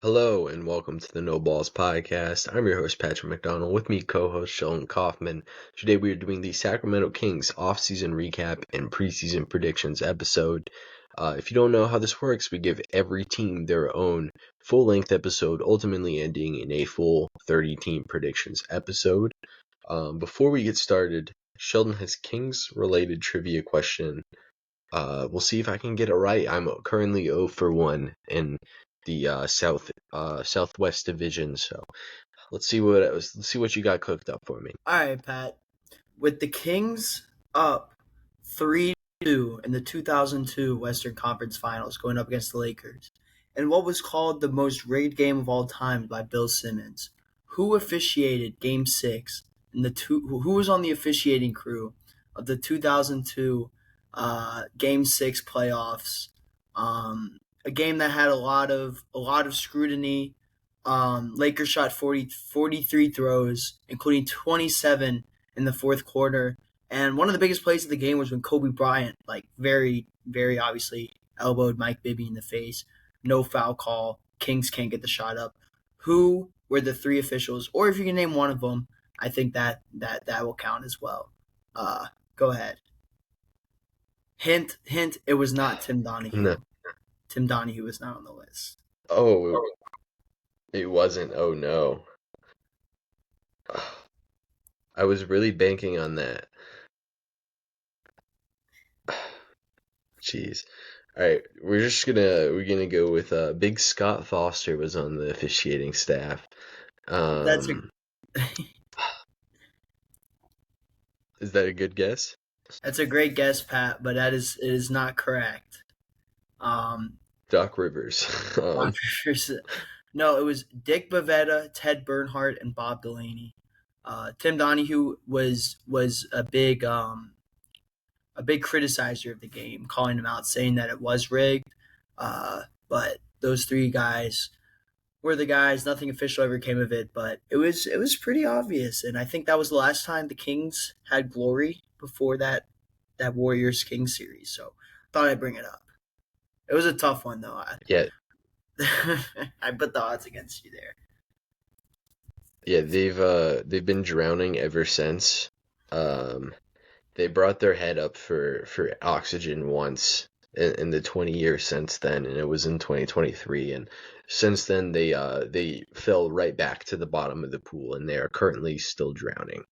Hello and welcome to the No Balls Podcast. I'm your host, Patrick McDonald. With me, co-host Sheldon Kaufman. Today we are doing the Sacramento Kings Offseason Recap and Preseason Predictions episode. If you don't know how this works, we give every team their own full-length episode, ultimately ending in a full 30-team predictions episode. Before we get started, Sheldon has Kings-related trivia question. We'll see if I can get it right. I'm currently 0 for 1 in the Southwest Division. So let's see what you got cooked up for me. All right, Pat. With the Kings up 3-2 in the 2002 Western Conference Finals going up against the Lakers, and what was called the most rigged game of all time by Bill Simmons, who officiated Game 6 who was on the officiating crew of the 2002 Game 6 playoffs? A game that had a lot of scrutiny. Lakers shot 43 throws, including 27 in the fourth quarter. And one of the biggest plays of the game was when Kobe Bryant, very, very obviously, elbowed Mike Bibby in the face. No foul call. Kings can't get the shot up. Who were the three officials? Or if you can name one of them, I think that will count as well. Go ahead. Hint, it was not Tim Donahue. No. Tim Donahue was not on the list. Oh, it wasn't. Oh, no. I was really banking on that. Jeez. All right, we're gonna go with Big Scott Foster was on the officiating staff. That's Is that a good guess? That's a great guess, Pat, but it is not correct. Doc Rivers. No, it was Dick Bavetta, Ted Bernhardt, and Bob Delaney. Tim Donahue was a big criticizer of the game, calling him out, saying that it was rigged. But those three guys were the guys. Nothing official ever came of it, but it was pretty obvious, and I think that was the last time the Kings had glory before that Warriors Kings series. So thought I'd bring it up. It was a tough one though. Yeah. I put the odds against you there. Yeah, they've been drowning ever since. They brought their head up for oxygen once in the 20 years since then, and it was in 2023. And since then, they fell right back to the bottom of the pool, and they are currently still drowning.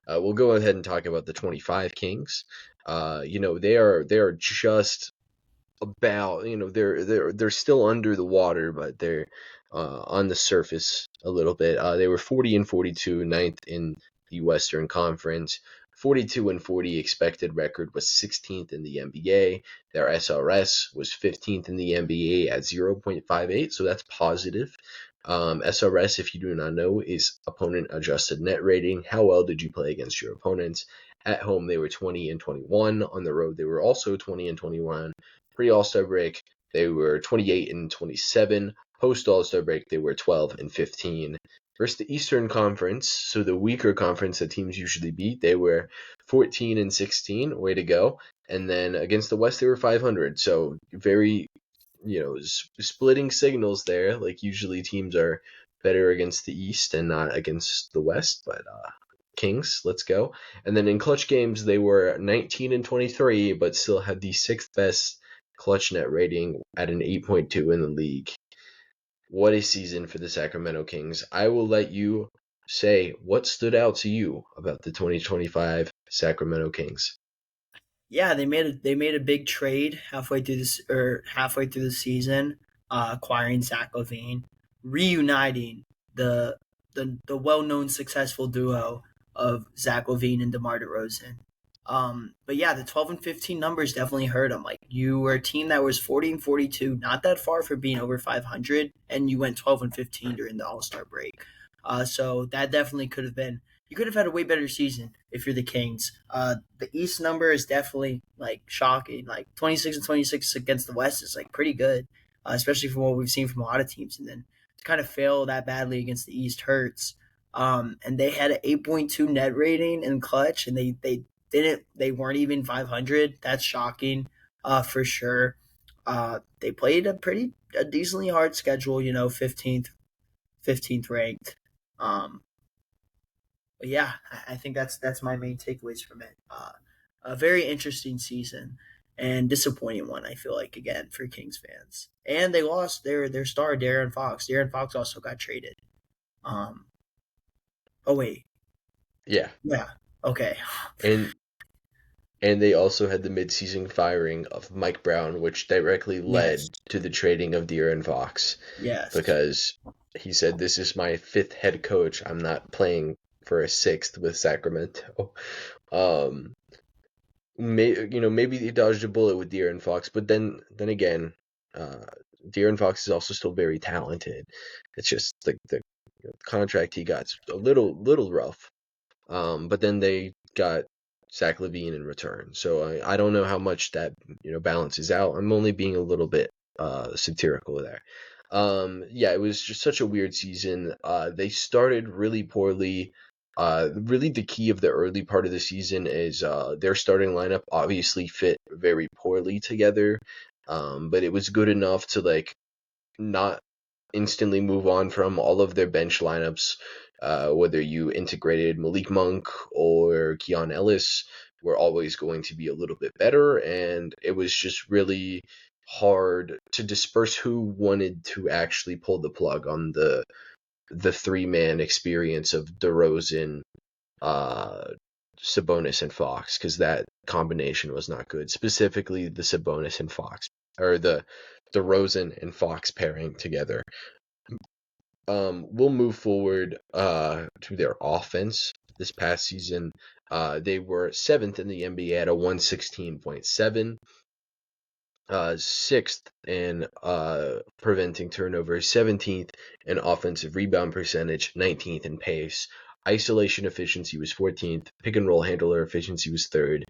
We'll go ahead and talk about the 25 Kings. They are just about, they're still under the water, but they're on the surface a little bit. They were 40-42, ninth in the Western Conference. 42-40 expected record was 16th in the NBA. Their SRS was 15th in the NBA at 0.58, so that's positive. SRS, if you do not know, is opponent adjusted net rating. How well did you play against your opponents? At home, they were 20-21. On the road, they were also 20-21. Pre-All-Star break, they were 28-27. Post All-Star break, they were 12-15. Versus the Eastern Conference, so the weaker conference that teams usually beat, they were 14-16. Way to go. And then against the West, they were 500. So very, splitting signals there. Like usually teams are better against the East and not against the West. But Kings, let's go. And then in clutch games, they were 19-23, but still had the sixth best clutch net rating at an 8.2 in the league. What a season for the Sacramento Kings. I will let you say what stood out to you about the 2025 Sacramento Kings. Yeah, they made a big trade halfway through the season, acquiring Zach LaVine, reuniting the well-known successful duo of Zach LaVine and DeMar DeRozan. But yeah, the 12-15 numbers definitely hurt them. Like, you were a team that was 40-42, not that far from being over 500, and you went 12-15 during the All-Star break. So that definitely could have been. You could have had a way better season if you're the Kings. The East number is definitely shocking. 26-26 against the West is pretty good, especially from what we've seen from a lot of teams. And then to kind of fail that badly against the East hurts. And they had an 8.2 net rating in clutch, and they weren't even 500. That's shocking, for sure. they played a decently hard schedule. 15th ranked. Um, but yeah, I think that's my main takeaways from it. A very interesting season and disappointing one. I feel like again for Kings fans, and they lost their star Darren Fox. Darren Fox also got traded. Um, oh wait, Yeah, yeah, okay, and and they also had the midseason firing of Mike Brown, which directly yes, led to the trading of De'Aaron Fox yes, because he said, "This is my fifth head coach. I'm not playing for a sixth with Sacramento." Um, maybe he dodged a bullet with De'Aaron Fox, but then again, uh, De'Aaron Fox is also still very talented. It's just the contract he got's a little rough. But then they got Zach LaVine in return, so I don't know how much that balances out. I'm only being a little bit satirical there. Yeah, it was just such a weird season. They started really poorly. Really, the key of the early part of the season is their starting lineup obviously fit very poorly together, but it was good enough to like not instantly move on from all of their bench lineups, whether you integrated Malik Monk or Keon Ellis, were always going to be a little bit better, and it was just really hard to disperse who wanted to actually pull the plug on the three-man experience of DeRozan, uh, Sabonis, and Fox, because that combination was not good. Specifically, the Sabonis and Fox, or the DeRozan and Fox pairing together. We'll move forward to their offense this past season. They were seventh in the NBA at a 116.7, sixth in preventing turnovers, 17th in offensive rebound percentage, 19th in pace. Isolation efficiency was 14th. Pick and roll handler efficiency was third.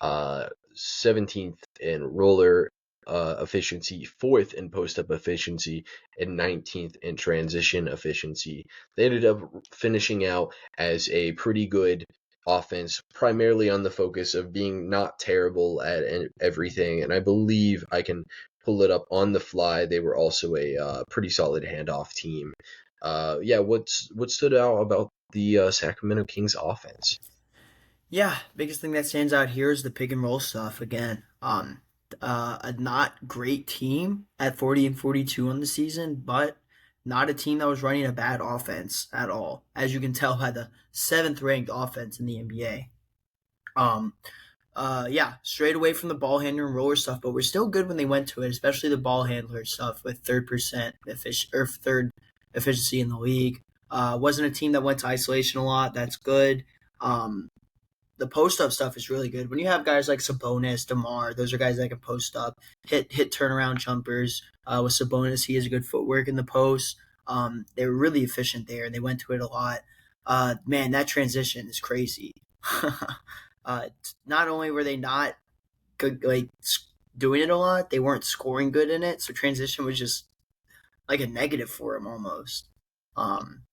17th in roller efficiency, 4th in post-up efficiency, and 19th in transition efficiency. They ended up finishing out as a pretty good offense, primarily on the focus of being not terrible at everything, and I believe I can pull it up on the fly. They were also a pretty solid handoff team. Yeah, what stood out about the Sacramento Kings offense? yeah. Biggest thing that stands out here is the pick and roll stuff again. A not great team at 40-42 on the season, but not a team that was running a bad offense at all, as you can tell by the seventh ranked offense in the NBA. Um, yeah, straight away from the ball handler and roller stuff, but we're still good when they went to it, especially the ball handler stuff with third efficiency in the league. Wasn't a team that went to isolation a lot. That's good. Um, the post up stuff is really good. When you have guys like Sabonis, DeMar, those are guys that can post up, hit turnaround jumpers. With Sabonis, he has good footwork in the post. They were really efficient there, and they went to it a lot. Man, that transition is crazy. Not only were they not good, like doing it a lot, they weren't scoring good in it. So transition was just like a negative for him almost. Um,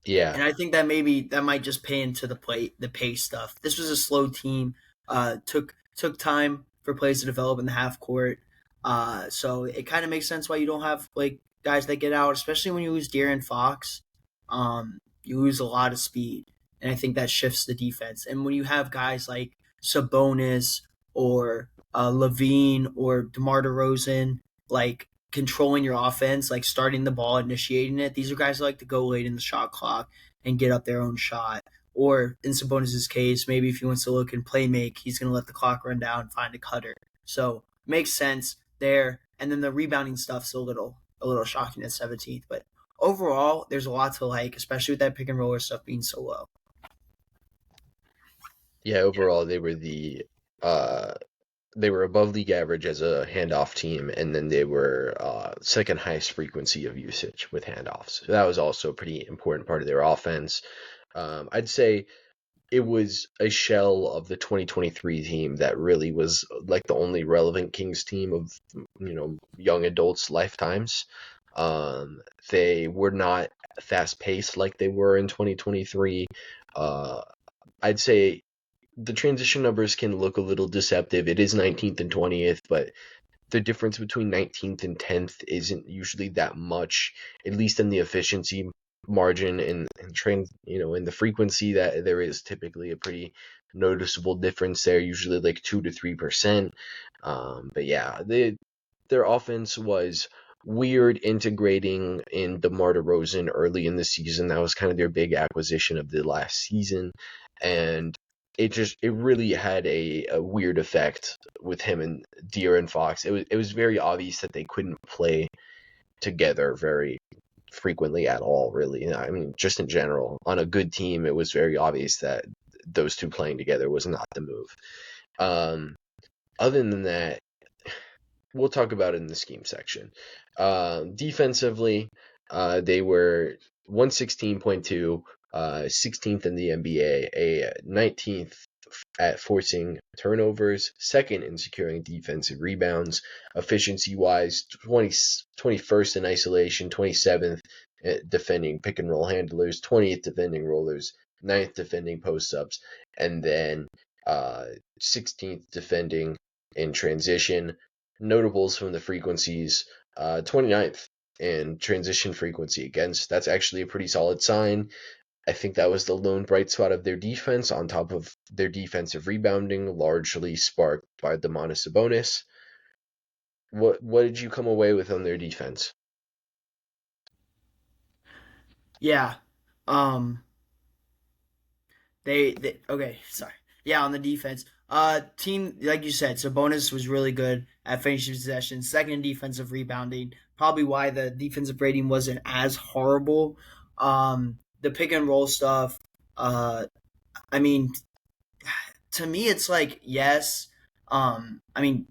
Yeah, and I think that maybe that might just pay into the pace stuff. This was a slow team. Took time for plays to develop in the half court. So it kind of makes sense why you don't have like guys that get out, especially when you lose De'Aaron Fox. You lose a lot of speed, and I think that shifts the defense. And when you have guys like Sabonis or Levine or DeMar DeRozan, like controlling your offense, like starting the ball, initiating it. These are guys that like to go late in the shot clock and get up their own shot. Or in Sabonis' case, maybe if he wants to look and play make, he's going to let the clock run down and find a cutter. So makes sense there. And then the rebounding stuff's a little shocking at 17th, but overall, there's a lot to like, especially with that pick and roller stuff being so low. yeah. Overall, uh they were above league average as a handoff team, and then they were second highest frequency of usage with handoffs. So that was also a pretty important part of their offense. I'd say it was a shell of the 2023 team that really was like the only relevant Kings team of young adults' lifetimes. They were not fast paced like they were in 2023. Uh, I'd say the transition numbers can look a little deceptive. It is 19th and 20th, but the difference between 19th and 10th isn't usually that much, at least in the efficiency margin and in the frequency that there is typically a pretty noticeable difference there, usually like 2 to 3%. But yeah, their offense was weird integrating in DeMar DeRozan early in the season. That was kind of their big acquisition of the last season. And it really had a weird effect with him and De'Aaron Fox. It was very obvious that they couldn't play together very frequently at all, really. I mean, just in general, on a good team, it was very obvious that those two playing together was not the move. Um, Other than that, we'll talk about it in the scheme section. Defensively, they were 116.2, 16th in the NBA, a 19th at forcing turnovers, second in securing defensive rebounds, efficiency wise, 21st in isolation, 27th defending pick and roll handlers, 20th defending rollers, 9th defending post ups, and then 16th defending in transition. Notables from the frequencies, 29th in transition frequency against. That's actually a pretty solid sign. I think that was the lone bright spot of their defense, on top of their defensive rebounding, largely sparked by Domantas Sabonis. What did you come away with on their defense? Yeah. Um they okay, sorry. Yeah, on the defense. Team, like you said, Sabonis was really good at finishing possession, second in defensive rebounding. Probably why the defensive rating wasn't as horrible. The pick and roll stuff. I mean, to me, it's like yes. I mean,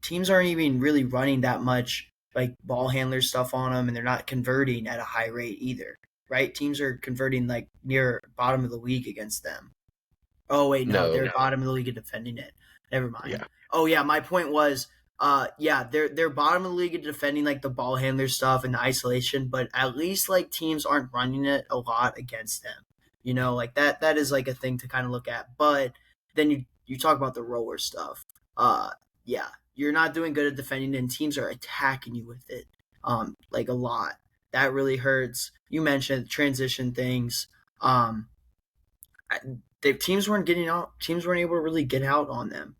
teams aren't even really running that much like ball handler stuff on them, and they're not converting at a high rate either. Right? Teams are converting like near bottom of the league against them. Oh wait, no, No, they're bottom of the league at defending it. Never mind. yeah, Oh yeah, my point was, yeah, they're bottom of the league at defending like the ball handler stuff and the isolation, but at least like teams aren't running it a lot against them. Like that is like a thing to kind of look at. But then you talk about the roller stuff. Uh, yeah, you're not doing good at defending, and teams are attacking you with it. Like a lot. That really hurts. You mentioned transition things. Um, the teams weren't getting out. Teams weren't able to really get out on them.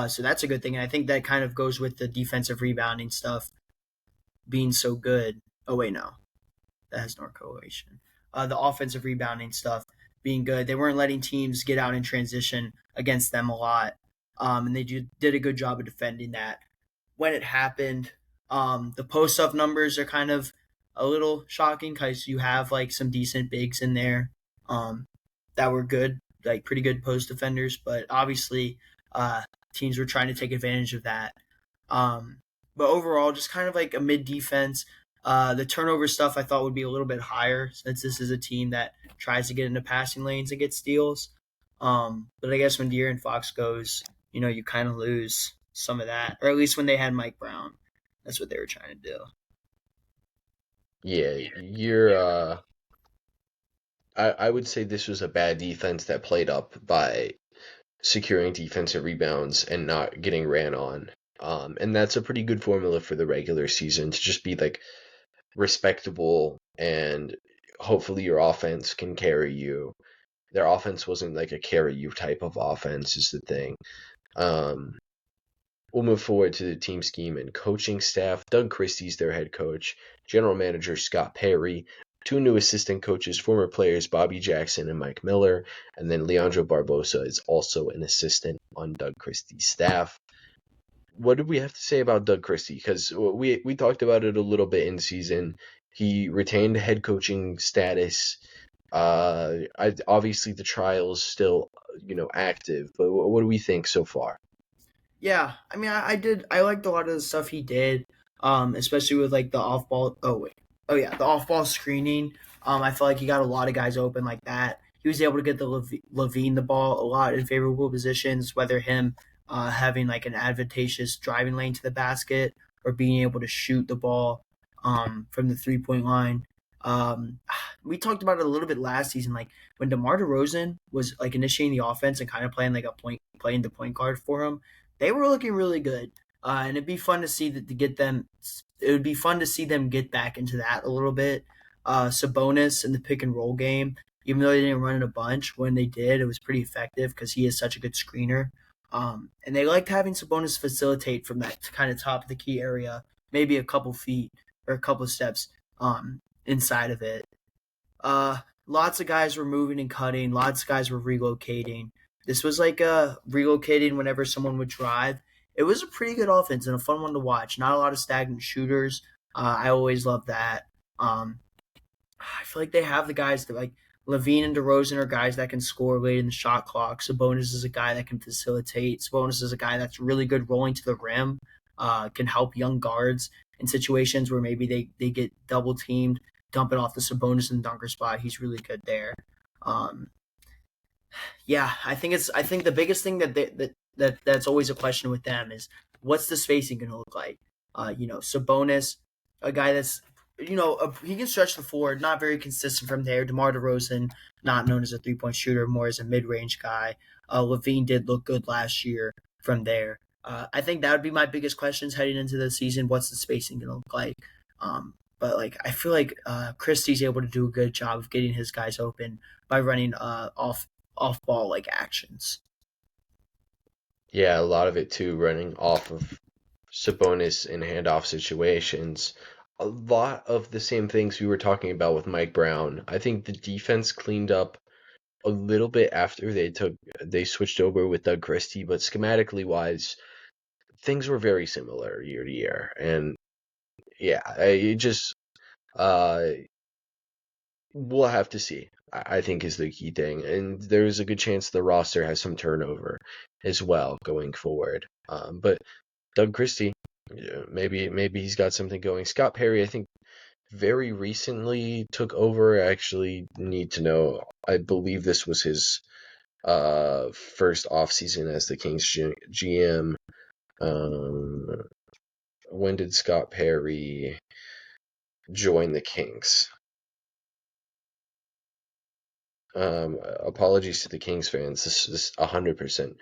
So that's a good thing. And I think that kind of goes with the defensive rebounding stuff being so good. Oh wait, no, that has no correlation. The offensive rebounding stuff being good. They weren't letting teams get out in transition against them a lot, and they did a good job of defending that. When it happened, the post up numbers are kind of a little shocking because you have like some decent bigs in there um, that were good, like pretty good post defenders, but obviously uh, teams were trying to take advantage of that. Um, but overall, just kind of like a mid defense. The turnover stuff I thought would be a little bit higher since this is a team that tries to get into passing lanes and get steals. But I guess when De'Aaron Fox goes, you kind of lose some of that, or at least when they had Mike Brown, that's what they were trying to do. yeah. You're. I would say this was a bad defense that played up by securing defensive rebounds and not getting ran on. And that's a pretty good formula for the regular season, to just be like respectable, and hopefully your offense can carry you. Their offense wasn't like a carry you type of offense, is the thing. Um, we'll move forward to the team scheme and coaching staff. Doug Christie's their head coach, general manager Scott Perry, two new assistant coaches, former players Bobby Jackson and Mike Miller, and then Leandro Barbosa is also an assistant on Doug Christie's staff. What did we have to say about Doug Christie? Because we talked about it a little bit in season. He retained head coaching status. Obviously the trial is still active, but what do we think so far? Yeah, I mean, I liked a lot of the stuff he did, especially with like the off ball. Oh wait, oh yeah, the off ball screening. I feel like he got a lot of guys open like that. He was able to get the Levine the ball a lot in favorable positions, whether him having like an advantageous driving lane to the basket or being able to shoot the ball from the 3 point line. Um, we talked about it a little bit last season, like when DeMar DeRozan was like initiating the offense and kind of playing like playing the point guard for him, they were looking really good. And it'd be fun to see that to get them. It would be fun to see them get back into that a little bit. Sabonis in the pick and roll game, even though they didn't run it a bunch, when they did, it was pretty effective because he is such a good screener. And they liked having Sabonis facilitate from that kind of top of the key area, maybe a couple feet or a couple of steps inside of it. Lots of guys were moving and cutting. Lots of guys were relocating. This was like relocating whenever someone would drive. It was a pretty good offense and a fun one to watch. Not a lot of stagnant shooters. I always love that. Um, I feel like they have the guys that like Levine and DeRozan are guys that can score late in the shot clock. Sabonis is a guy that can facilitate. Sabonis is a guy that's really good rolling to the rim. Can help young guards in situations where maybe they get double teamed, dump it off the Sabonis and dunker spot. He's really good there. Um, yeah, I think the biggest thing that's always a question with them is what's the spacing going to look like? Sabonis, a guy that's he can stretch the floor, not very consistent from there. DeMar DeRozan, not known as a 3-point shooter, more as a mid range guy. Levine did look good last year from there. I think that would be my biggest questions heading into the season. What's the spacing going to look like? But like I feel like Christie's able to do a good job of getting his guys open by running off ball like actions. Yeah, a lot of it too, running off of Sabonis in handoff situations. A lot of the same things we were talking about with Mike Brown. I think the defense cleaned up a little bit after they switched over with Doug Christie, but schematically wise, things were very similar year to year. And yeah, it just uh we'll have to see. I think is the key thing, and there's a good chance the roster has some turnover as well going forward. But Doug Christie, yeah, maybe he's got something going. Scott Perry, I think, very recently took over. I actually need to know. I believe this was his first offseason as the Kings GM. Um, when did Scott Perry join the Kings? Apologies to the Kings fans. This is 100%.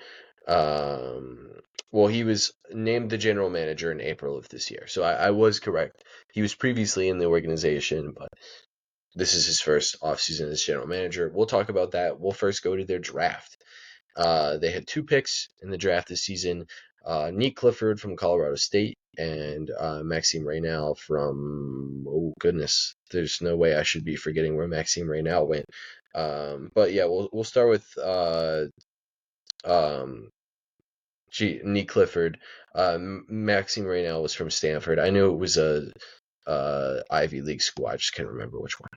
Well, he was named the general manager in April of this year, so I was correct. He was previously in the organization, but this is his first offseason as general manager. We'll talk about that. We'll first go to their draft. They had 2 picks in the draft this season. Nick Clifford from Colorado State and Maxime Reynal from, oh goodness, there's no way I should be forgetting where Maxime Reynal went. But yeah, we'll start with Nick Clifford. Maxime Reynal was from Stanford. I knew it was a Ivy League school. I just can't remember which one.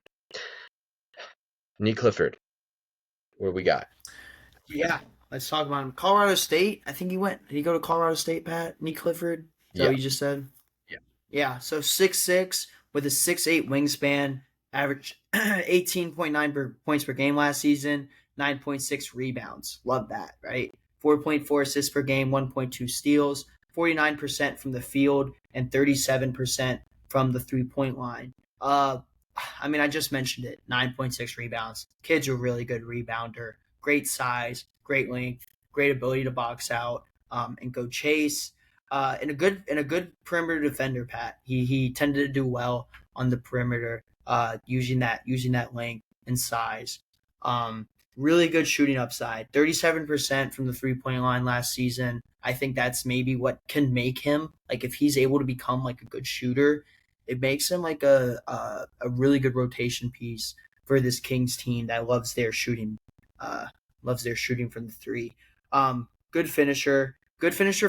Nick Clifford, what we got? Yeah, let's talk about him. Colorado State. I think he went. Did he go to Colorado State, Pat? Nick Clifford. Is that Yeah, what you just said? yeah. Yeah. So 6'6" with a 6'8" wingspan, average 18.9 points per game last season, 9.6 rebounds. Love that, right? 4.4 assists per game, 1.2 steals, 49% from the field, and 37% from the 3-point line. I just mentioned it. 9.6 rebounds. Kid's a really good rebounder. Great size, great length, great ability to box out and go chase. And a good perimeter defender, Pat. He tended to do well on the perimeter, using that length and size. Really good shooting upside. 37% from the 3-point line last season. I think that's maybe what can make him, like, if he's able to become like a good shooter, it makes him like a really good rotation piece for this Kings team that loves their shooting from the three. Good finisher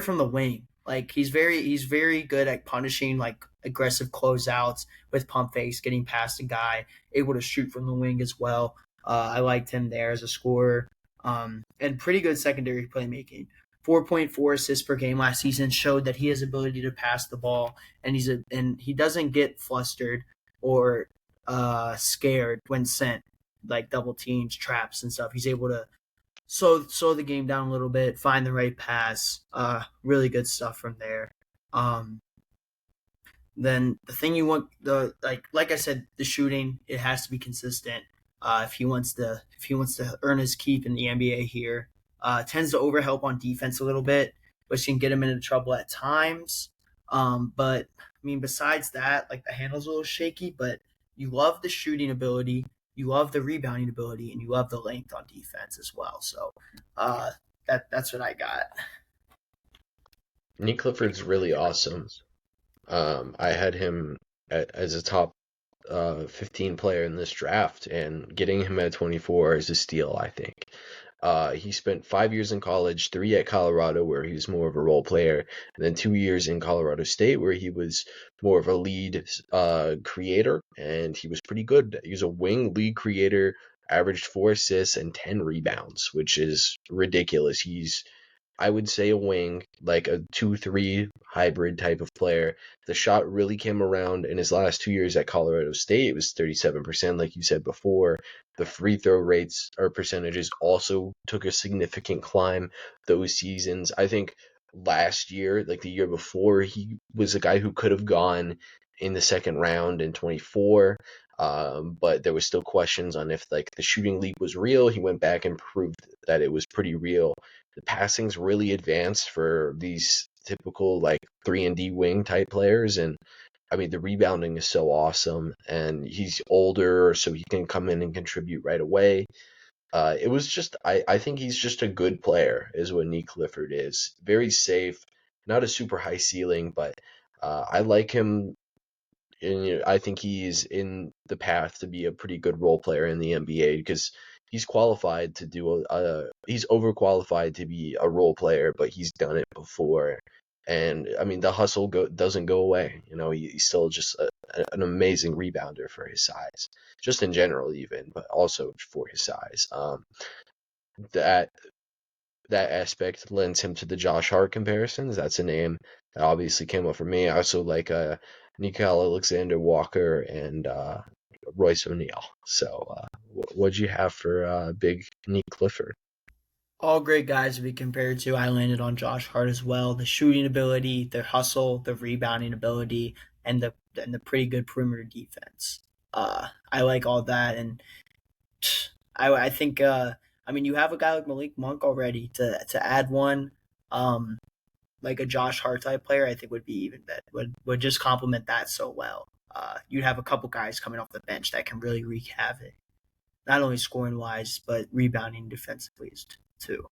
from the wing. Like he's very good at punishing like aggressive closeouts with pump fakes, getting past a guy, able to shoot from the wing as well. I liked him there as a scorer, and pretty good secondary playmaking. 4.4 assists per game last season showed that he has ability to pass the ball, and he doesn't get flustered or scared when sent like double teams, traps, and stuff. He's able to slow the game down a little bit, find the right pass. Really good stuff from there. Um, then the thing you want like I said, the shooting, it has to be consistent. If he wants to earn his keep in the NBA here, tends to overhelp on defense a little bit. which can get him into trouble at times. But I mean, besides that, like the handle's a little shaky, but you love the shooting ability, you love the rebounding ability, and you love the length on defense as well. So uh, that's what I got. Nick Clifford's really awesome. I had him as a top 15 player in this draft, and getting him at 24 is a steal, I think. He spent 5 years in college, 3 at Colorado, where he was more of a role player, and then 2 years in Colorado State, where he was more of a lead creator, and he was pretty good. He was a wing lead creator, averaged 4 assists and 10 rebounds, which is ridiculous. He's I would say a wing, like a 2-3 hybrid type of player. The shot really came around in his last 2 years at Colorado State. It was 37%, like you said before. The free throw rates or percentages also took a significant climb those seasons. I think last year, like the year before, he was a guy who could have gone in the second round in 24. But there was still questions on if like the shooting league was real. He went back and proved that it was pretty real. The passing's really advanced for these typical like 3-and-D wing type players, and I mean the rebounding is so awesome, and he's older so he can come in and contribute right away. It was just I think he's just a good player is what Nick Clifford is. Very safe, not a super high ceiling, but I like him, and I think he's in the path to be a pretty good role player in the NBA because he's qualified to do he's overqualified to be a role player, but he's done it before. And I mean, the hustle doesn't go away. He's still just an amazing rebounder for his size, just in general, even, but also for his size. That that aspect lends him to the Josh Hart comparisons. That's a name that obviously came up for me. I also like Nickeil Alexander-Walker and Royce O'Neal. So, what'd you have for Big Nick Clifford? All great guys to be compared to. I landed on Josh Hart as well. The shooting ability, the hustle, the rebounding ability, and the pretty good perimeter defense. I like all that, and I think I mean you have a guy like Malik Monk already to add one like a Josh Hart type player. I think would be even that would just complement that so well. You'd have a couple guys coming off the bench that can really wreak havoc, not only scoring wise but rebounding defensively too.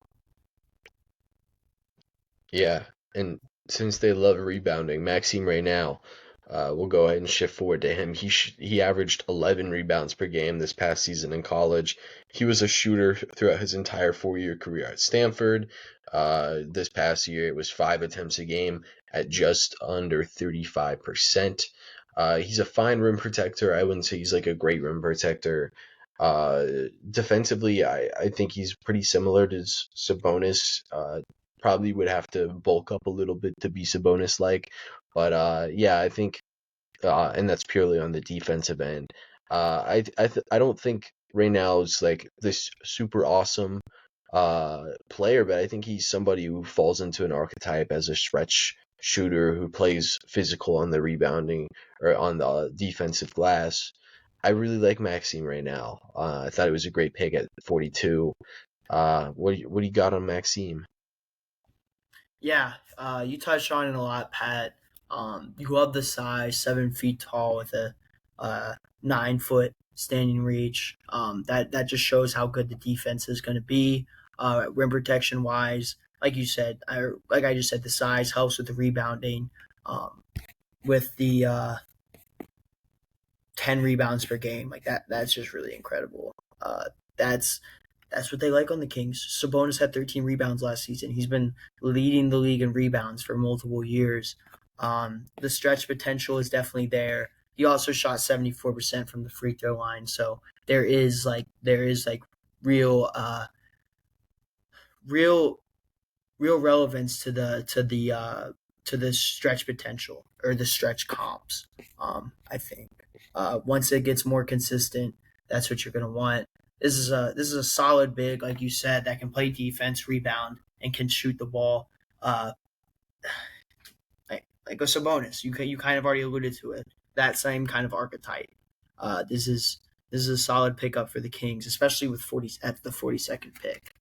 Yeah, and since they love rebounding, Maxime right now, we'll go ahead and shift forward to him. He averaged 11 rebounds per game this past season in college. He was a shooter throughout his entire 4-year career at Stanford. This past year, it was 5 attempts a game at just under 35%. He's a fine rim protector. I wouldn't say he's like a great rim protector. Uh, Defensively, I think he's pretty similar to Sabonis. Probably would have to bulk up a little bit to be Sabonis like. But yeah, I think, and that's purely on the defensive end. I don't think Reynolds like this super awesome player, but I think he's somebody who falls into an archetype as a stretch shooter who plays physical on the rebounding or on the defensive glass. I really like Maxime right now. I thought it was a great pick at 42. What do you got on Maxime? Yeah, you touched on it a lot, Pat. You love the size, 7 feet tall with a 9 foot standing reach. That just shows how good the defense is going to be. Rim protection wise, like you said, like I just said, the size helps with the rebounding. With the 10 rebounds per game, like that's just really incredible. That's that's what they like on the Kings. Sabonis had 13 rebounds last season. He's been leading the league in rebounds for multiple years. The stretch potential is definitely there. He also shot 74% from the free throw line, so there is like real real real relevance to the stretch potential or the stretch comps. I think once it gets more consistent, that's what you're gonna want. This is a solid big, like you said, that can play defense, rebound, and can shoot the ball. Uh, like a Sabonis, you kind of already alluded to it. That same kind of archetype. This is a solid pickup for the Kings, especially with 40 at the 42nd pick.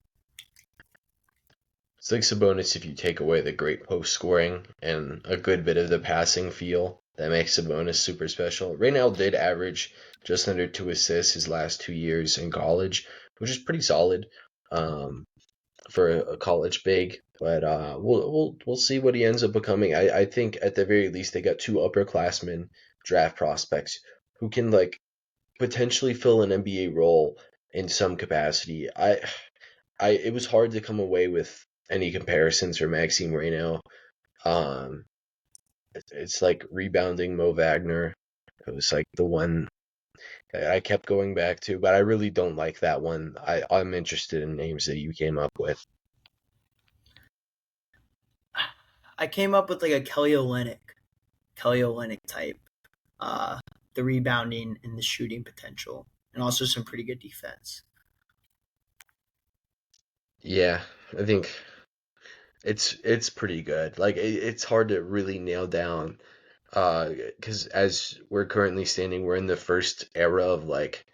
It's like Sabonis if you take away the great post scoring and a good bit of the passing feel that makes Sabonis super special. Reynald did average just under 2 assists his last 2 years in college, which is pretty solid for a college big. But we'll see what he ends up becoming. I think at the very least they got two upperclassmen draft prospects who can like potentially fill an NBA role in some capacity. It was hard to come away with any comparisons for Maxime right now. Um, it's like rebounding Mo Wagner. It was like the one I kept going back to, but I really don't like that one. I'm interested in names that you came up with. I came up with like a Kelly Olynyk type. Uh, the rebounding and the shooting potential, and also some pretty good defense. Yeah, I think it's pretty good. Like it's hard to really nail down because as we're currently standing, we're in the first era of like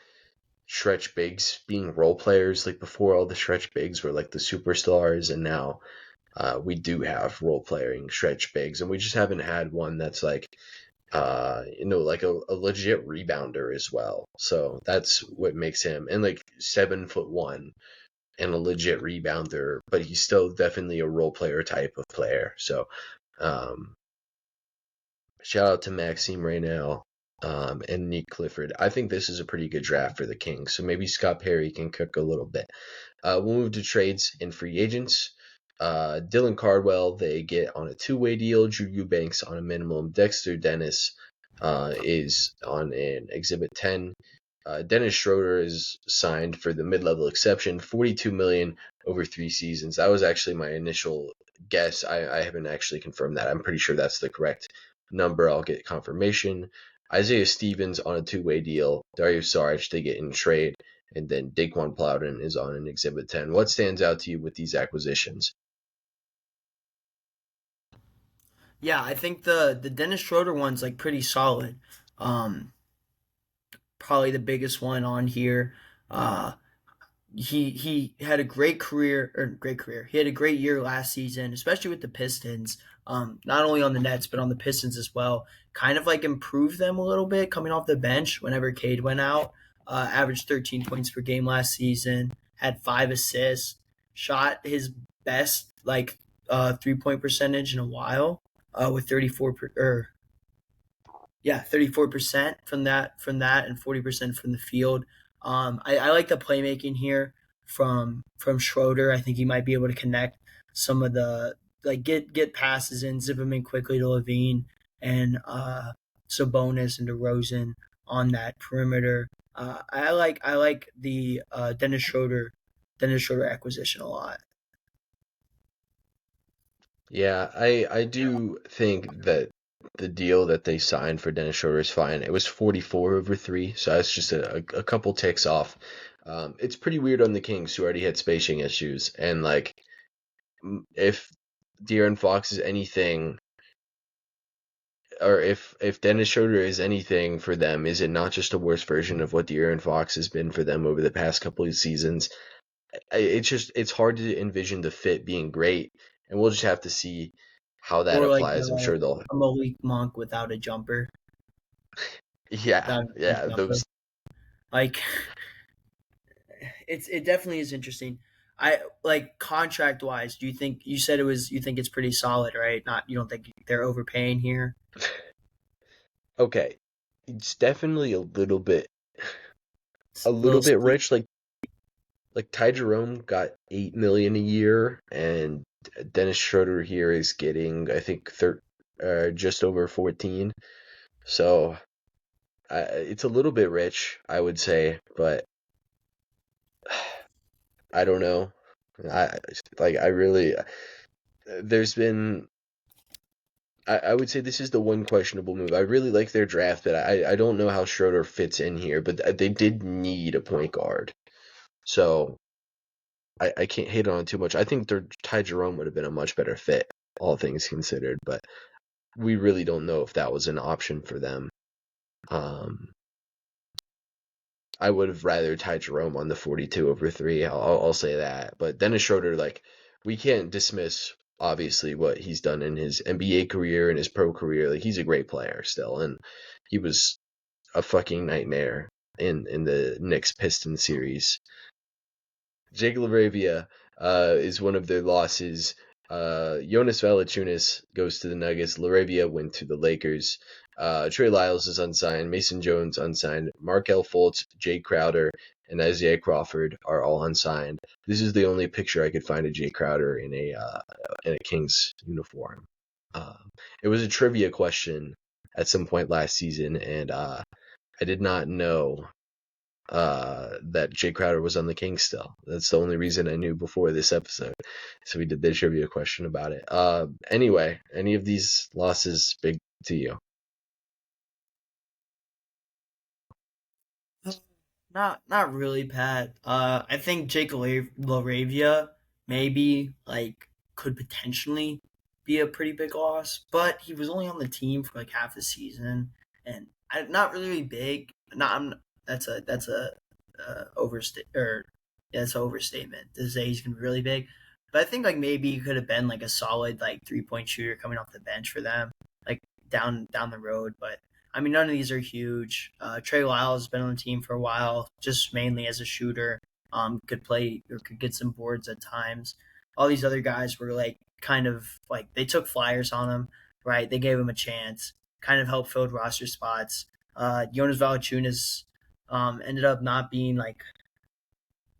stretch bigs being role players. Like before, all the stretch bigs were like the superstars, and now we do have role playing stretch bigs, and we just haven't had one that's like like a legit rebounder as well. So that's what makes him and like 7'1" and a legit rebounder, but he's still definitely a role player type of player. So um, shout out to Maxime right now. And Nick Clifford. I think this is a pretty good draft for the Kings. So maybe Scott Perry can cook a little bit. We'll move to trades and free agents. Dylan Cardwell, they get on a two-way deal. Drew Eubanks on a minimum. Dexter Dennis is on an Exhibit 10. Dennis Schroeder is signed for the mid-level exception, $42 million over 3 seasons. That was actually my initial guess. I haven't actually confirmed that. I'm pretty sure that's the correct number. I'll get confirmation. Isaiah Stevens on a two-way deal. Dario Saric they get in trade, and then Daquan Plowden is on an Exhibit 10. What stands out to you with these acquisitions? Yeah, I think the Dennis Schroeder one's like pretty solid. Um, Probably the biggest one on here. Uh, he had a great career or great career. He had a great year last season, especially with the Pistons. Not only on the Nets but on the Pistons as well. Kind of like improved them a little bit coming off the bench whenever Cade went out. Averaged 13 points per game last season. Had 5 assists. Shot his best 3-point percentage in a while. With 34% from that and 40% from the field. I like the playmaking here from Schroeder. I think he might be able to connect some of the get passes in, zip them in quickly to Levine and Sabonis and DeRozan on that perimeter. I like the Dennis Schroeder acquisition a lot. Yeah, I do think that the deal that they signed for Dennis Schroeder is fine. It was 44 over 3, so that's just a couple ticks off. It's pretty weird on the Kings who already had spacing issues, and like if De'Aaron Fox is anything, or if Dennis Schroeder is anything for them, is it not just a worse version of what De'Aaron Fox has been for them over the past couple of seasons? It's hard to envision the fit being great, and we'll just have to see how that More like applies. I'm sure they'll. a Malik Monk without a jumper, Yeah, without a yeah, jumper. those. Like it definitely is interesting. I like contract wise. Do you think you said it was? You think it's pretty solid, right? Not you don't think they're overpaying here? Okay, it's definitely It's a a little little bit steep. rich. Like Ty Jerome got 8 million a year, and Dennis Schroeder here is getting I think just over 14. So it's a little bit rich, I would say, but I don't know. I I really there's been I would say this is the one questionable move. I really like their draft, but I don't know how Schroeder fits in here. But they did need a point guard, so I can't hate on it too much. I think their Ty Jerome would have been a much better fit, all things considered. But we really don't know if that was an option for them. Um, I would have rather Ty Jerome on the 42 over 3. I'll say that. But Dennis Schroeder, like we can't dismiss obviously what he's done in his NBA career and his pro career. Like he's a great player still, and he was a fucking nightmare in the Knicks Pistons series. Jake LaRavia is one of their losses. Jonas Valanciunas goes to the Nuggets. LaRavia went to the Lakers. Trey Lyles is unsigned. Mason Jones unsigned. Markel Fultz, Jay Crowder, and Isaiah Crawford are all unsigned. This is the only picture I could find of Jay Crowder in a Kings uniform. It was a trivia question at some point last season, and I did not know that Jay Crowder was on the Kings still. That's the only reason I knew before this episode. So we did the trivia question about it. Anyway, any of these losses big to you? Not really, Pat. I think Jake LaRavia maybe like could potentially be a pretty big loss, but he was only on the team for like half the season, and not really big. Not that's a overstate or yeah, that's an overstatement to say he's gonna be really big. But I think like maybe he could have been like a solid like 3 point shooter coming off the bench for them, like down the road. But I mean, none of these are huge. Trey Lyles has been on the team for a while, just mainly as a shooter. Could play or could get some boards at times. All these other guys were like kind of like they took flyers on him, right? They gave him a chance, kind of helped fill roster spots. Jonas Valanciunas ended up not being like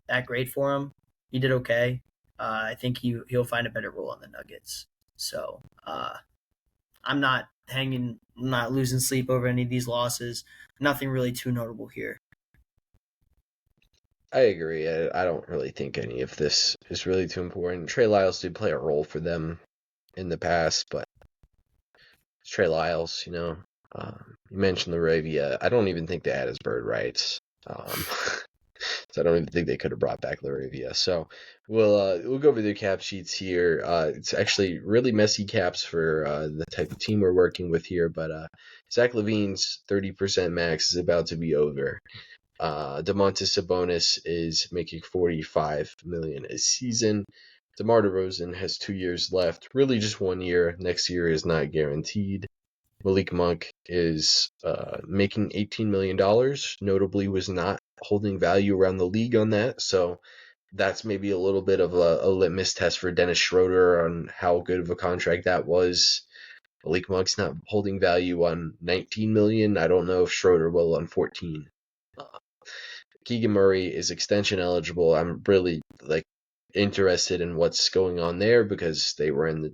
that great for him. He did okay. I think he'll find a better role on the Nuggets. So I'm not losing sleep over any of these losses. Nothing really too notable here. I agree. I don't really think any of this is really too important. Trey Lyles did play a role for them in the past, but it's Trey Lyles, you know. You mentioned LaRavia. I don't even think they had his bird rights. So I don't even think they could have brought back LaRavia. So we'll go over the cap sheets here. It's actually really messy caps for the type of team we're working with here, but Zach LaVine's 30% max is about to be over. Domantas Sabonis is making $45 million a season. DeMar DeRozan has 2 years left, really just 1 year. Next year is not guaranteed. Malik Monk is making $18 million. Notably, was not holding value around the league on that. So that's maybe a little bit of a litmus test for Dennis Schroeder on how good of a contract that was. Malik Monk's not holding value on 19 million. I don't know if Schroeder will on 14. Keegan Murray is extension eligible. I'm really interested in what's going on there because they were in the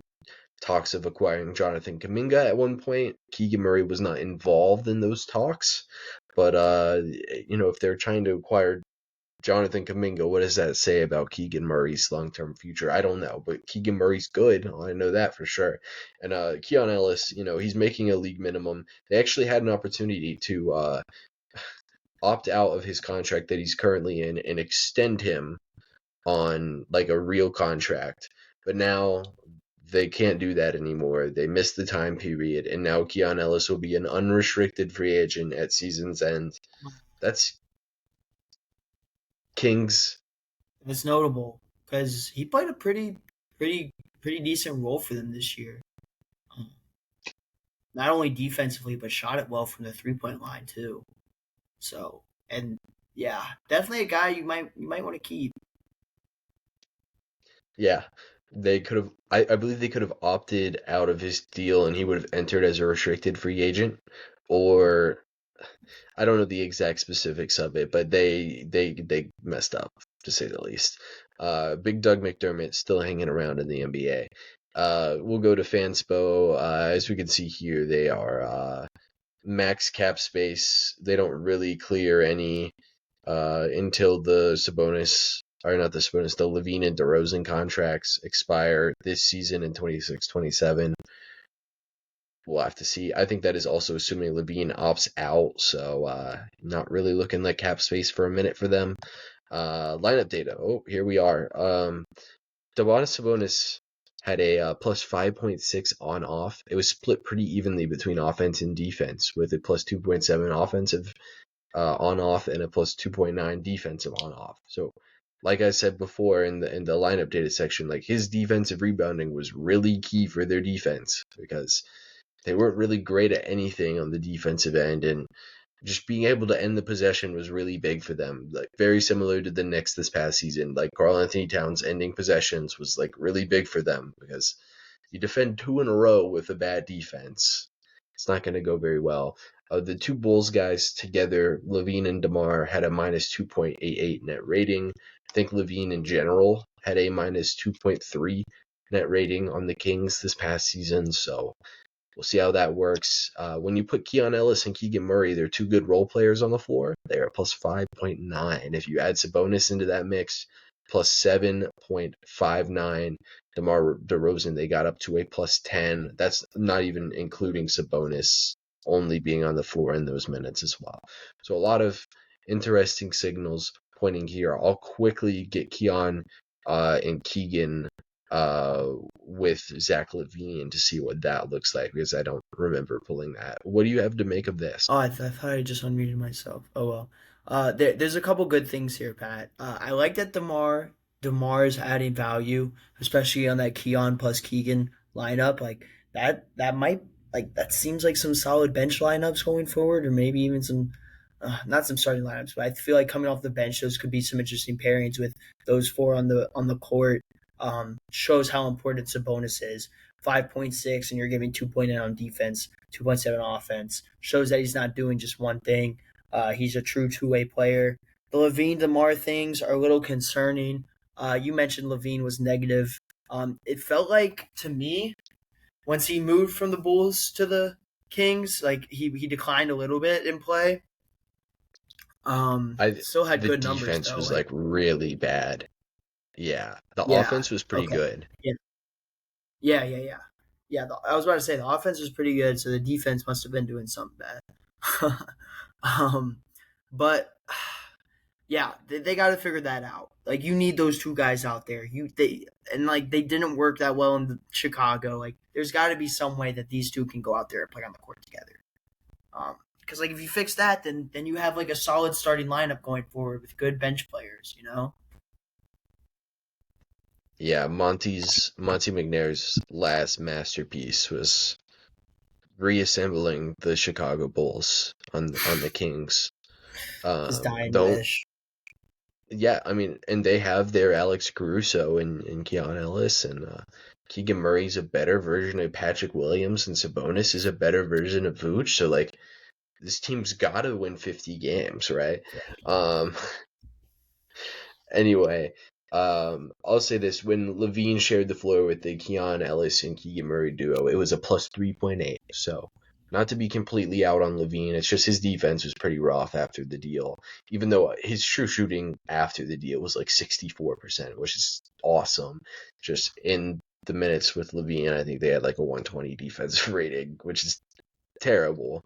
talks of acquiring Jonathan Kuminga at one point. Keegan Murray was not involved in those talks, but if they're trying to acquire Jonathan Kuminga, what does that say about Keegan Murray's long-term future? I don't know, but Keegan Murray's good. I know that for sure. And Keon Ellis, he's making a league minimum. They actually had an opportunity to opt out of his contract that he's currently in and extend him on like a real contract. But now they can't do that anymore. They missed the time period, and now Keon Ellis will be an unrestricted free agent at season's end. That's Kings. It's notable because he played a pretty decent role for them this year. Not only defensively, but shot it well from the 3 point line too. So and yeah, definitely a guy you might want to keep. Yeah, they could have. I believe they could have opted out of his deal, and he would have entered as a restricted free agent, or I don't know the exact specifics of it, but they messed up to say the least. Big Doug McDermott still hanging around in the NBA. We'll go to Fanspo. As we can see here, they are max cap space. They don't really clear any until the Sabonis, or not the Sabonis, the Levine and DeRozan contracts expire this season in 26-27. We'll have to see. I think that is also assuming Levine opts out, so not really looking like cap space for a minute for them. Lineup data. Oh, here we are. Domantas Sabonis had a plus 5.6 on off. It was split pretty evenly between offense and defense, with a plus 2.7 offensive on off and a plus 2.9 defensive on off. So like I said before in the lineup data section, like his defensive rebounding was really key for their defense because they weren't really great at anything on the defensive end, and just being able to end the possession was really big for them. Like very similar to the Knicks this past season. Like Karl Anthony Towns ending possessions was like really big for them because you defend two in a row with a bad defense, it's not going to go very well. The two Bulls guys together, Levine and DeMar, had a minus 2.88 net rating. I think Levine in general had a minus 2.3 net rating on the Kings this past season. So we'll see how that works. When you put Keon Ellis and Keegan Murray, they're two good role players on the floor. They're at plus 5.9. If you add Sabonis into that mix, plus 7.59. DeMar DeRozan, they got up to a plus 10. That's not even including Sabonis only being on the floor in those minutes as well. So a lot of interesting signals pointing here. I'll quickly get Keon and Keegan with Zach LaVine to see what that looks like because I don't remember pulling that. What do you have to make of this? Oh, I thought I just unmuted myself. Oh well. There's a couple good things here, Pat. I like that Demar's adding value, especially on that Keon plus Keegan lineup. Like that might like that seems like some solid bench lineups going forward, or maybe even some not some starting lineups, but I feel like coming off the bench, those could be some interesting pairings with those four on the court. Shows how important Sabonis is. 5.6, and you're giving 2.8 on defense, 2.7 offense. Shows that he's not doing just one thing. He's a true two-way player. The Levine DeMar things are a little concerning. You mentioned Levine was negative. It felt like to me once he moved from the Bulls to the Kings, like he declined a little bit in play. I Still had The good numbers defense though. was Like like really bad. Yeah, the yeah, offense was pretty okay, good. yeah, yeah. I was about to say the offense was pretty good, so the defense must have been doing something bad. um, but yeah, they got to figure that out. Like you need those two guys out there. They didn't work that well in Chicago. Like there's got to be some way that these two can go out there and play on the court together. Because like if you fix that, then you have like a solid starting lineup going forward with good bench players. You know. Yeah, Monty McNair's last masterpiece was reassembling the Chicago Bulls on the Kings. His dying Don't wish. Yeah, I mean, and they have their Alex Caruso and Keon Ellis, and Keegan Murray's a better version of Patrick Williams, and Sabonis is a better version of Vooch. So like, this team's got to win 50 games, right? Um, Anyway, I'll say this: when Levine shared the floor with the Keon Ellis and Keegan Murray duo, it was a plus 3.8. So, not to be completely out on Levine, it's just his defense was pretty rough after the deal. Even though his true shooting after the deal was like 64%, which is awesome. Just in the minutes with Levine, I think they had like a 120 defensive rating, which is terrible.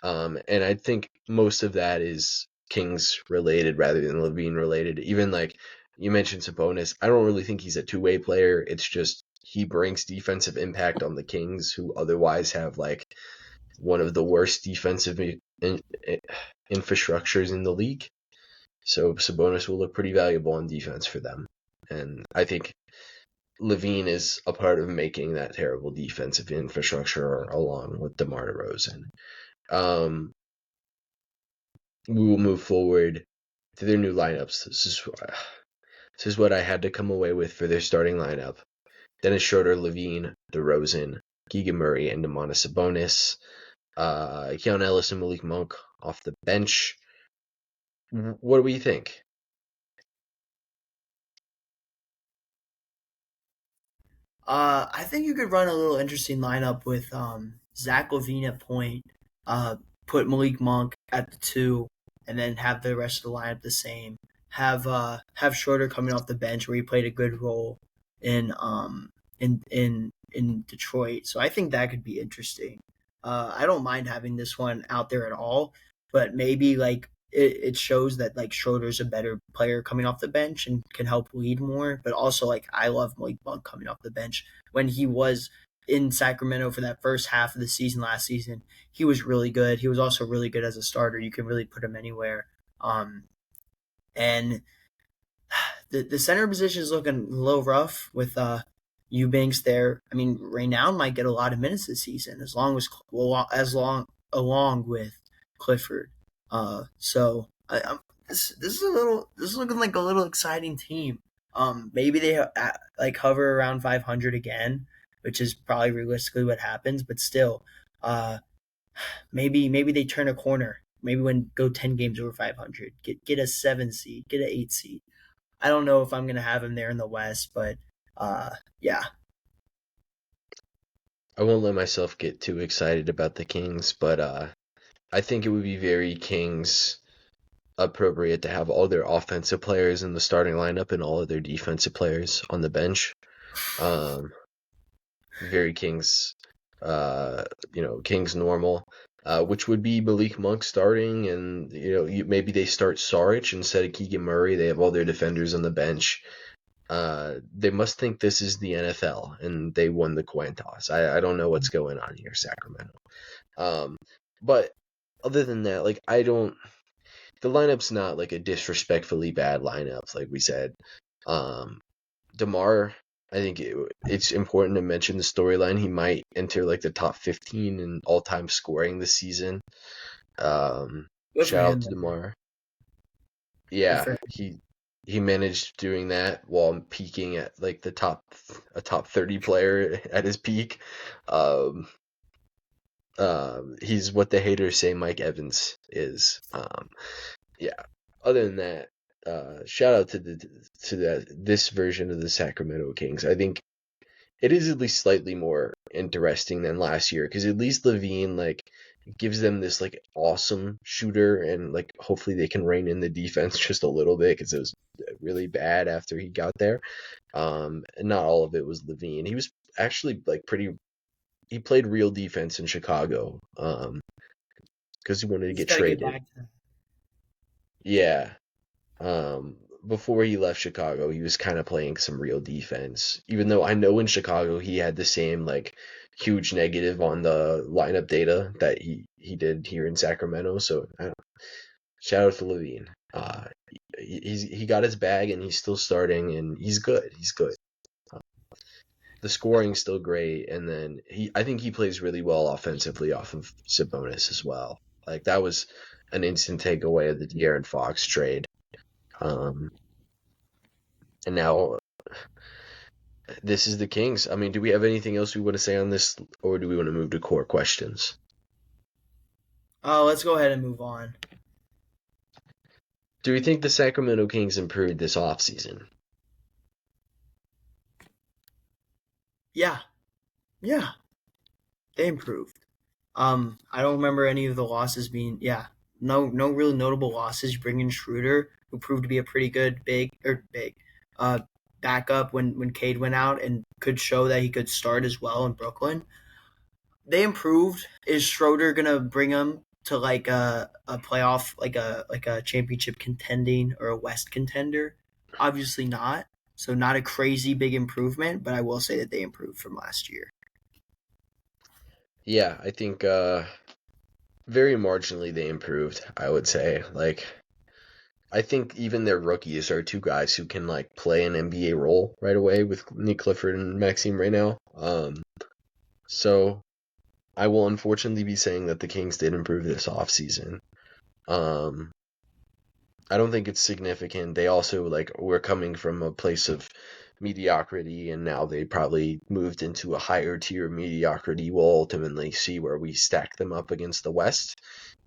And I think most of that is Kings related rather than Levine related. Even like you mentioned Sabonis, I don't really think he's a two-way player. It's just he brings defensive impact on the Kings, who otherwise have like one of the worst defensive infrastructures in the league. So Sabonis will look pretty valuable on defense for them. And I think Levine is a part of making that terrible defensive infrastructure along with DeMar DeRozan. Um, we will move forward to their new lineups. This is what I had to come away with for their starting lineup. Dennis Schroeder, Levine, DeRozan, Keegan Murray, and Domantas Sabonis. Keon Ellis and Malik Monk off the bench. What do we think? I think you could run a little interesting lineup with Zach LaVine at point, uh, put Malik Monk at the two, and then have the rest of the lineup the same. Have Schroeder coming off the bench where he played a good role in in Detroit. So I think that could be interesting. I don't mind having this one out there at all, but maybe like it shows that like Schroeder's a better player coming off the bench and can help lead more. But also like I love Malik Monk coming off the bench when he was in Sacramento for that first half of the season last season. He was really good. He was also really good as a starter. You can really put him anywhere. And the center position is looking a little rough with Eubanks there. I mean, Renown might get a lot of minutes this season as long along with Clifford. This is this is looking like a little exciting team. Maybe they like hover around 500 again, which is probably realistically what happens. But still, uh, maybe they turn a corner. Maybe when go 10 games over 500, get a 7 seed, get an 8 seed. I don't know if I'm gonna have him there in the West, but yeah, I won't let myself get too excited about the Kings, but I think it would be very Kings appropriate to have all their offensive players in the starting lineup and all of their defensive players on the bench. Um, very Kings, uh, Kings normal, which would be Malik Monk starting, and maybe they start Saric instead of Keegan Murray. They have all their defenders on the bench. They must think this is the NFL, and they won the coin toss. I don't know what's going on here, Sacramento. But other than that, like I don't. The lineup's not like a disrespectfully bad lineup, like we said. DeMar, I think it's important to mention the storyline. He might enter like the top 15 in all-time scoring this season. good for Shout out him. to DeMar. Good Yeah, for him. he managed doing that while peaking at like a top 30 player at his peak. Um, he's what the haters say Mike Evans is. Yeah. Other than that, shout out to this version of the Sacramento Kings. I think it is at least slightly more interesting than last year because at least Levine like gives them this like awesome shooter, and like hopefully they can rein in the defense just a little bit because it was really bad after he got there. And not all of it was Levine. He was actually like pretty. He played real defense in Chicago. Because he wanted to He's get got to get traded. back to that. Yeah. Before he left Chicago, he was kind of playing some real defense. Even though I know in Chicago he had the same like huge negative on the lineup data that he did here in Sacramento. So I don't know. Shout out to Levine. He got his bag and he's still starting and he's good. He's good. The scoring's still great, and then I think he plays really well offensively off of Sabonis as well. Like that was an instant takeaway of the De'Aaron Fox trade. Um, and now this is the Kings. I mean, do we have anything else we want to say on this, or do we want to move to core questions? Let's go ahead and move on. Do we think the Sacramento Kings improved this offseason? Yeah, yeah, they improved. I don't remember any of the losses being no really notable losses. You bring in Schroeder, who proved to be a pretty good big uh backup when Cade went out and could show that he could start as well in Brooklyn. They improved. Is Schroeder gonna bring them to like a playoff, like a championship contending or a West contender? Obviously not. So not a crazy big improvement, but I will say that they improved from last year. Yeah, I think very marginally they improved, I would say. Like I think even their rookies are two guys who can like play an NBA role right away with Nick Clifford and Maxime right now. So I will unfortunately be saying that the Kings did improve this offseason. Um, I don't think it's significant. They also like were coming from a place of mediocrity, and now they probably moved into a higher tier of mediocrity. We'll ultimately see where we stack them up against the West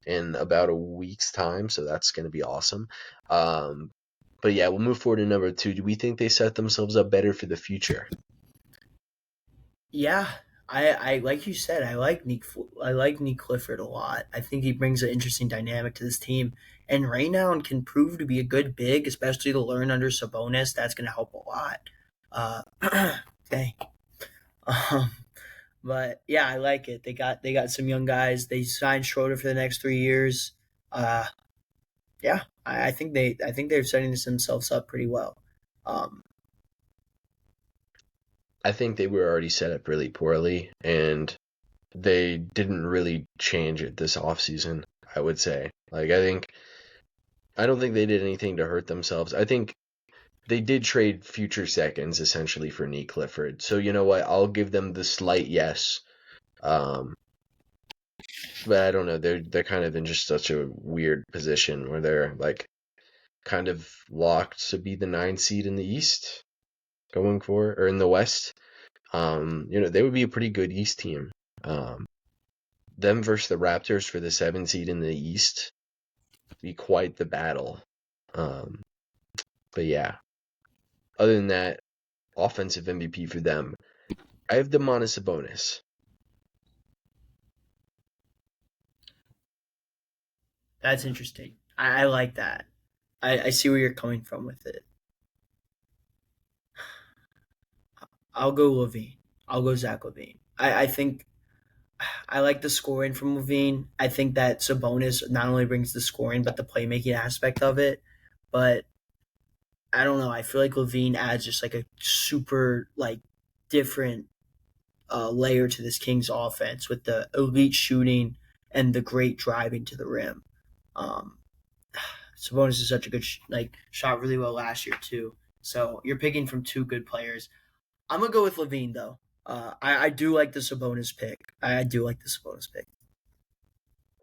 in about a week's time, so that's going to be awesome. But yeah, we'll move forward to number two. Do we think they set themselves up better for the future? Yeah, I like you said, I like Nick Clifford a lot. I think he brings an interesting dynamic to this team, and Raynown can prove to be a good big, especially to learn under Sabonis. That's going to help a lot. Dang. Um, but yeah, I like it. They got some young guys. They signed Schroeder for the next 3 years. Uh, yeah, I think they're setting themselves up pretty well. Um, I think they were already set up really poorly, and they didn't really change it this offseason, I would say. I don't think they did anything to hurt themselves. I think they did trade future seconds essentially for Nick Clifford. So you know what? I'll give them the slight yes. Um, but I don't know. They're kind of in just such a weird position where they're like kind of locked to be the 9 seed in the East going for or in the West. They would be a pretty good East team. Um, them versus the Raptors for the 7 seed in the East be quite the battle. Um, but yeah, other than that, offensive MVP for them, I have Domantas Sabonis. That's interesting. I like that. I see where you're coming from with it. I'll go Levine. I'll go Zach Levine. I think I like the scoring from Levine. I think that Sabonis not only brings the scoring but the playmaking aspect of it. But I don't know. I feel like Levine adds just like a super like different layer to this Kings offense with the elite shooting and the great driving to the rim. Um, Sabonis is such a good shot really well last year too. So you're picking from two good players. I'm gonna go with Levine though. I do like the Sabonis pick. I do like the Sabonis pick.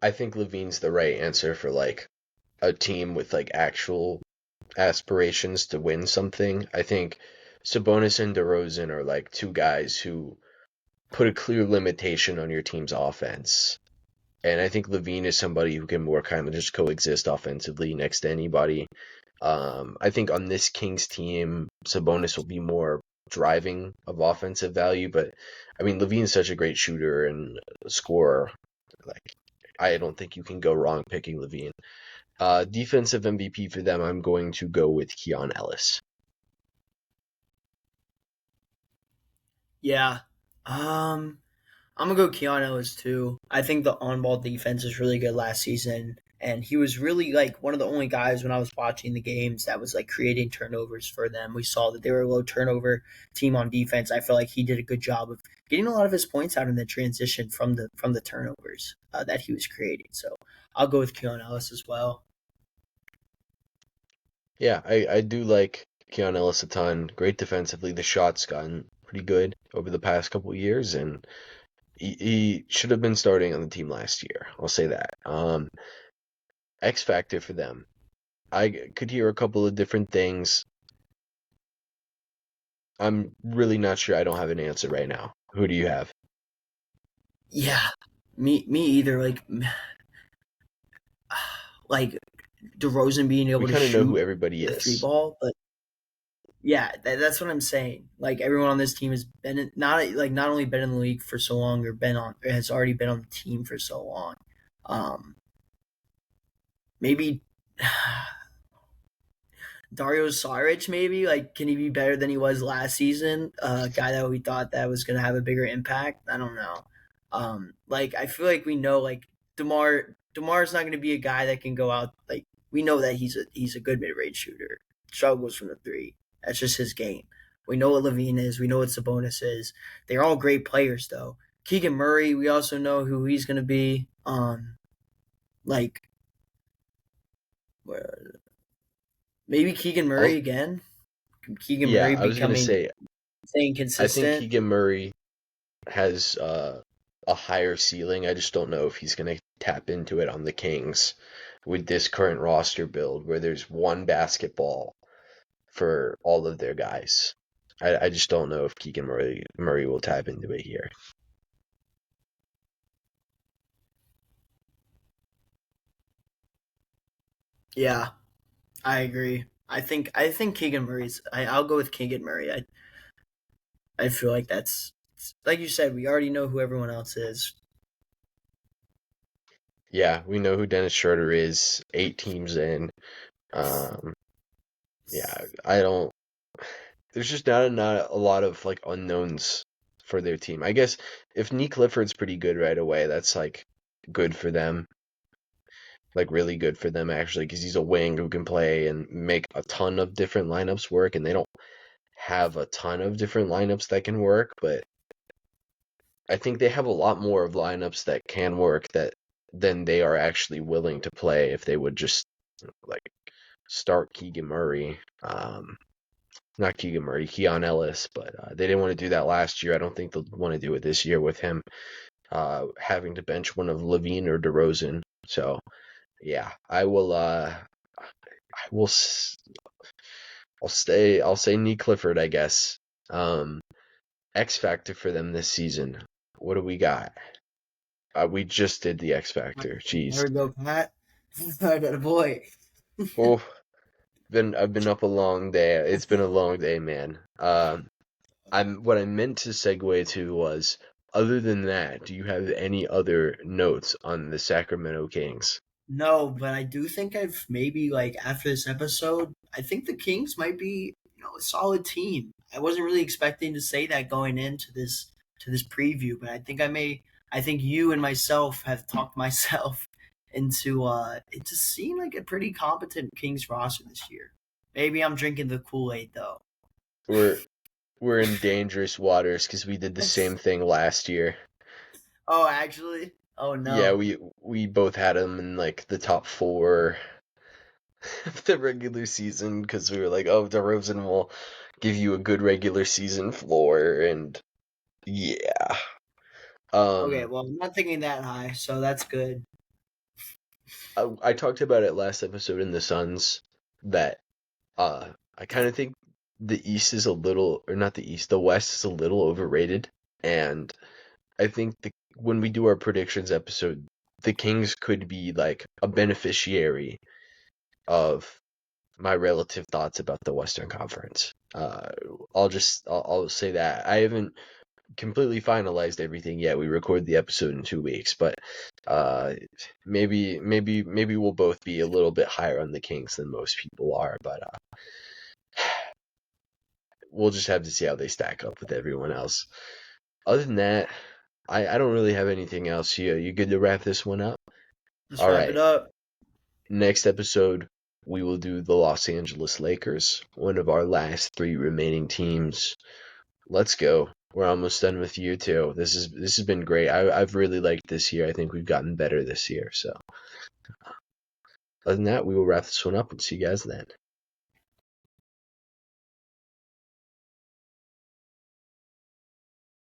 I think Levine's the right answer for like a team with like actual aspirations to win something. I think Sabonis and DeRozan are like two guys who put a clear limitation on your team's offense. And I think Levine is somebody who can more kind of just coexist offensively next to anybody. I think on this Kings team, Sabonis will be more driving of offensive value, but I mean Levine's such a great shooter and scorer. Like I don't think you can go wrong picking Levine. Defensive MVP for them, I'm going to go with Keon Ellis. Yeah. I'm gonna go Keanu Ellis too. I think the on-ball defense was really good last season, and he was really like one of the only guys when I was watching the games that was like creating turnovers for them. We saw that they were a low turnover team on defense. I feel like he did a good job of getting a lot of his points out in the transition from the turnovers that he was creating. So I'll go with Keanu Ellis as well. Yeah, I do like Keon Ellis a ton. Great defensively. The shot's gotten pretty good over the past couple of years, and he should have been starting on the team last year. I'll say that. X factor for them. I could hear a couple of different things. I'm really not sure. I don't have an answer right now. Who do you have? Yeah, me either. Like DeRozan being We able to kind of know who shoot everybody the three is. ball, but yeah, that's what I'm saying. Like everyone on this team has been not only been in the league for so long or has already been on the team for so long. Um, maybe Dario Saric, maybe like can he be better than he was last season? A guy that we thought that was going to have a bigger impact. I don't know. Like I feel like we know like Demar's not going to be a guy that can go out like we know that he's a good mid range shooter. Struggles from the three. That's just his game. We know what Levine is. We know what Sabonis is. They're all great players though. Keegan Murray, we also know who he's going to be. Like maybe Keegan Murray I'll, again. Keegan yeah, Murray I was gonna becoming say staying I think consistent. Keegan Murray has a higher ceiling. I just don't know if he's gonna tap into it on the Kings with this current roster build where there's one basketball for all of their guys. I just don't know if Keegan Murray will tap into it here. Yeah, I agree. I think Keegan Murray's. I'll go with Keegan Murray. I feel like that's like you said. We already know who everyone else is. Yeah, we know who Dennis Schroeder is. 8 teams in. Um, yeah, I don't. There's just not a lot of like unknowns for their team. I guess if Nick Clifford's pretty good right away, that's like good for them. Like really good for them actually, because he's a wing who can play and make a ton of different lineups work, and they don't have a ton of different lineups that can work, but I think they have a lot more of lineups that can work that than they are actually willing to play if they would just like start Keegan Murray. not Keegan Murray, Keon Ellis, but they didn't want to do that last year. I don't think they'll want to do it this year with him having to bench one of Levine or DeRozan. So yeah, I will. I will. I'll stay. I'll say Nee Clifford, I guess. Um, X Factor for them this season. What do we got? We just did the X Factor. Jeez. There we go, Pat. That boy. Oh, I've been up a long day. It's been a long day, man. What I meant to segue to was, other than that, do you have any other notes on the Sacramento Kings? No, but I do think I've maybe like after this episode, I think the Kings might be, a solid team. I wasn't really expecting to say that going into this preview, but I think I may. I think you and myself have talked myself into seeing like a pretty competent Kings roster this year. Maybe I'm drinking the Kool-Aid though. We're we're in dangerous waters because we did the same thing last year. Oh, actually? Oh Yeah, no. we both had them in like the top four of the regular season because we were like, oh, DeRozan will give you a good regular season floor, and yeah. Okay, Um, well, I'm not thinking that high, so that's good. I talked about it last episode in the Suns that I kind of think the East is a little, or not the East, the West is a little overrated, and I think when we do our predictions episode, the Kings could be like a beneficiary of my relative thoughts about the Western Conference. I'll say that I haven't completely finalized everything yet. We record the episode in 2 weeks, but uh, maybe we'll both be a little bit higher on the Kings than most people are, but we'll just have to see how they stack up with everyone else. Other than that, I don't really have anything else. You good to wrap this one up? Let's All wrap it right. up. Next episode, we will do the Los Angeles Lakers, one of our last three remaining teams. Let's go. We're almost done with year two. This has been great. I've really liked this year. I think we've gotten better this year. So other than that, we will wrap this one up and see you guys then.